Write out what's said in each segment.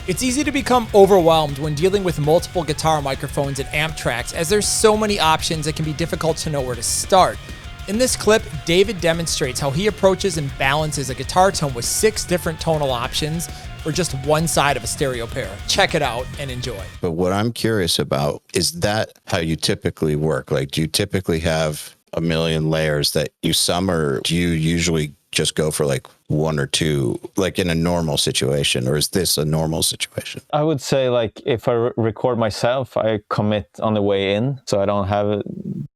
It's easy to become overwhelmed when dealing with multiple guitar microphones and amp tracks, as there's so many options it can be difficult to know where to start. In this clip, David demonstrates how he approaches and balances a guitar tone with 6 different tonal options for just one side of a stereo pair. Check it out and enjoy. But what I'm curious about, is that how you typically work? Like, do you typically have a million layers that you sum, or do you usually just go for like 1 or 2, like in a normal situation? Or is this a normal situation? I would say, like, if I record myself, I commit on the way in, so I don't have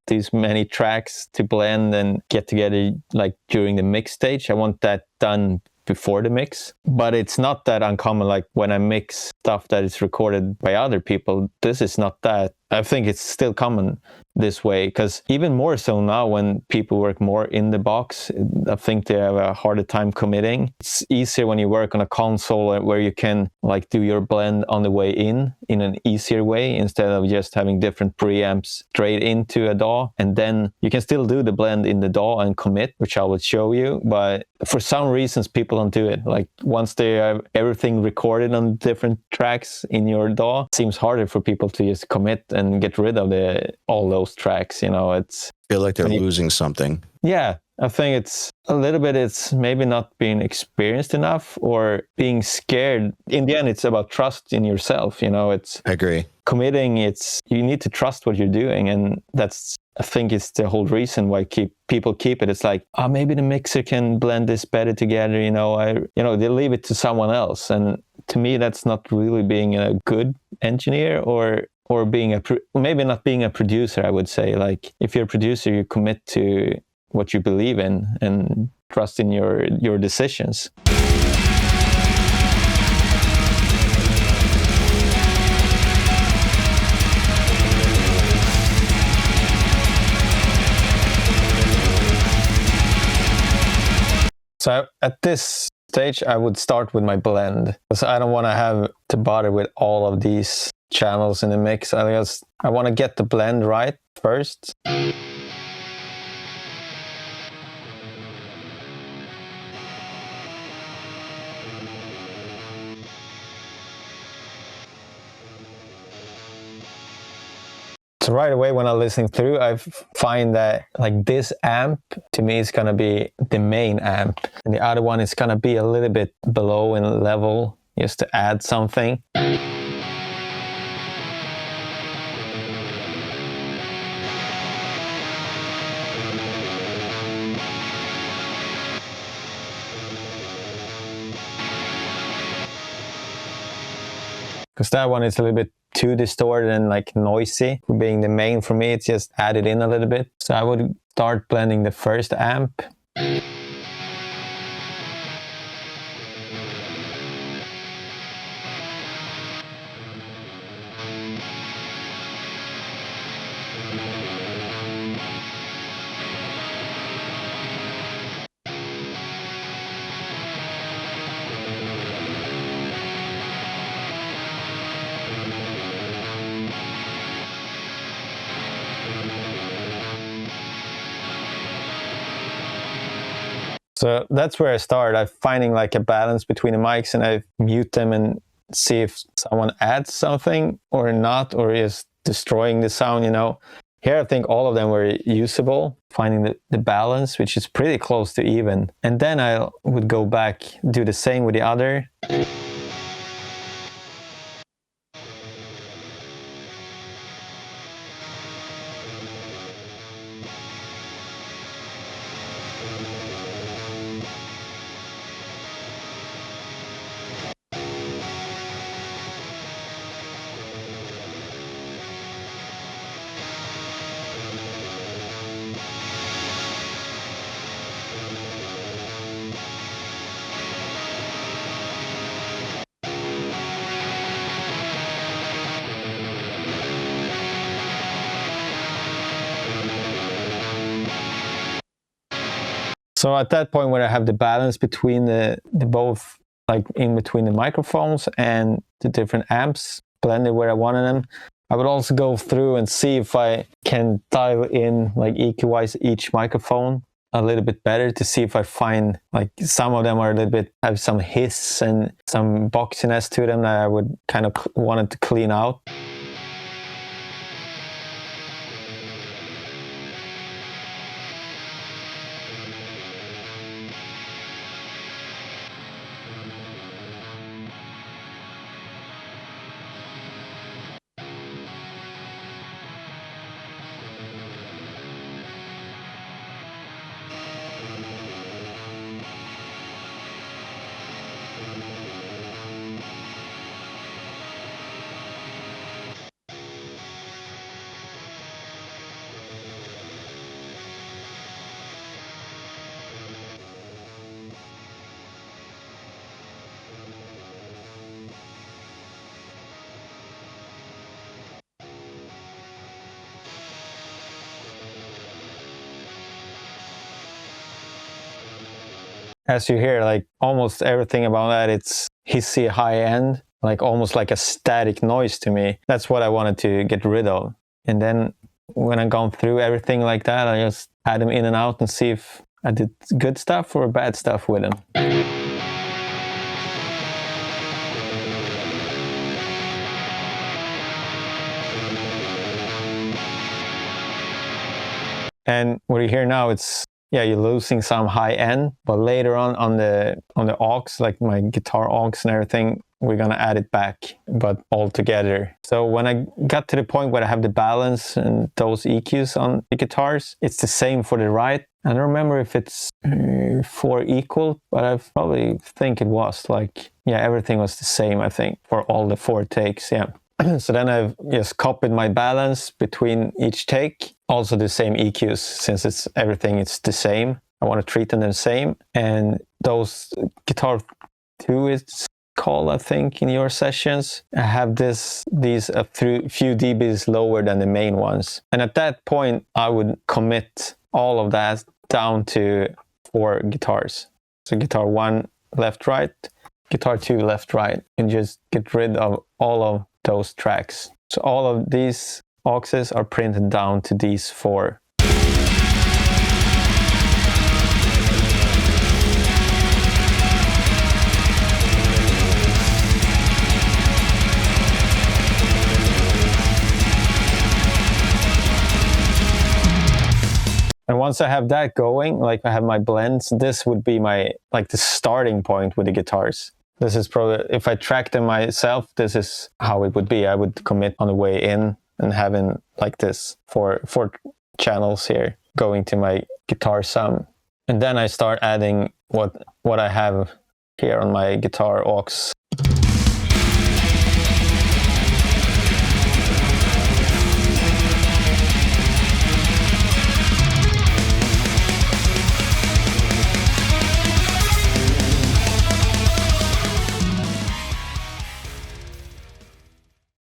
these many tracks to blend and get together like during the mix stage. I want that done before the mix. But it's not that uncommon, like when I mix stuff that is recorded by other people. This is not that. I think it's still common this way, because even more so now when people work more in the box, I think they have a harder time committing. It's easier when you work on a console where you can like do your blend on the way in an easier way, instead of just having different preamps straight into a DAW, and then you can still do the blend in the DAW and commit, which I will show you. But for some reasons people don't do it. Like once they have everything recorded on different tracks in your DAW, it seems harder for people to just commit and get rid of all those tracks. You know, it's Feel like they're losing something. Yeah, I think it's a little bit, it's maybe not being experienced enough or being scared. In the end, it's about trust in yourself. You know, it's I agree. Committing. You need to trust what you're doing, and I think it's the whole reason why people keep it. It's like, maybe the mixer can blend this better together. They leave it to someone else, and to me, that's not really being a good engineer or being maybe not being a producer. I would say, like, if you're a producer, you commit to what you believe in and trust in your decisions. So at this stage, I would start with my blend, because I don't want to have to bother with all of these channels in the mix. I want to get the blend right first. So right away when I'm listening through, I find that like this amp to me is going to be the main amp, and the other one is going to be a little bit below in level, just to add something. Because that one is a little bit too distorted and like noisy. Being the main for me, it's just added in a little bit. So I would start blending the first amp. So that's where I start. I'm finding like a balance between the mics, and I mute them and see if someone adds something or not, or is destroying the sound, you know. Here I think all of them were usable, finding the balance, which is pretty close to even. And then I would go back, do the same with the other. So at that point where I have the balance between the both, like in between the microphones and the different amps blended where I wanted them, I would also go through and see if I can dial in like EQ-wise each microphone a little bit better to see if I find, like, some of them are a little bit, have some hiss and some boxiness to them that I would kind of wanted to clean out. As you hear, like, almost everything about that, it's hissy high end, like almost like a static noise to me. That's what I wanted to get rid of. And then when I gone through everything like that, I just had them in and out and see if I did good stuff or bad stuff with them. And what you hear now, it's, yeah, you're losing some high end, but later on the aux, like my guitar aux and everything, we're gonna add it back, but all together. So when I got to the point where I have the balance and those EQs on the guitars, it's the same for the right. I don't remember if it's 4 equal, but I probably think it was, like, yeah, everything was the same, I think, for all the 4 takes, yeah. So then I've just copied my balance between each take, also the same EQs, since it's everything, it's the same. I want to treat them the same. And those guitar 2 is called, I think, in your sessions, I have these a few dBs lower than the main ones. And at that point, I would commit all of that down to 4 guitars. So guitar 1, left, right, guitar 2, left, right, and just get rid of all of those tracks. So all of these auxes are printed down to these 4. And once I have that going, like I have my blends, this would be my, like, the starting point with the guitars. This is probably, if I track them myself, this is how it would be. I would commit on the way in and having like this 4 channels here going to my guitar sum. And then I start adding what I have here on my guitar aux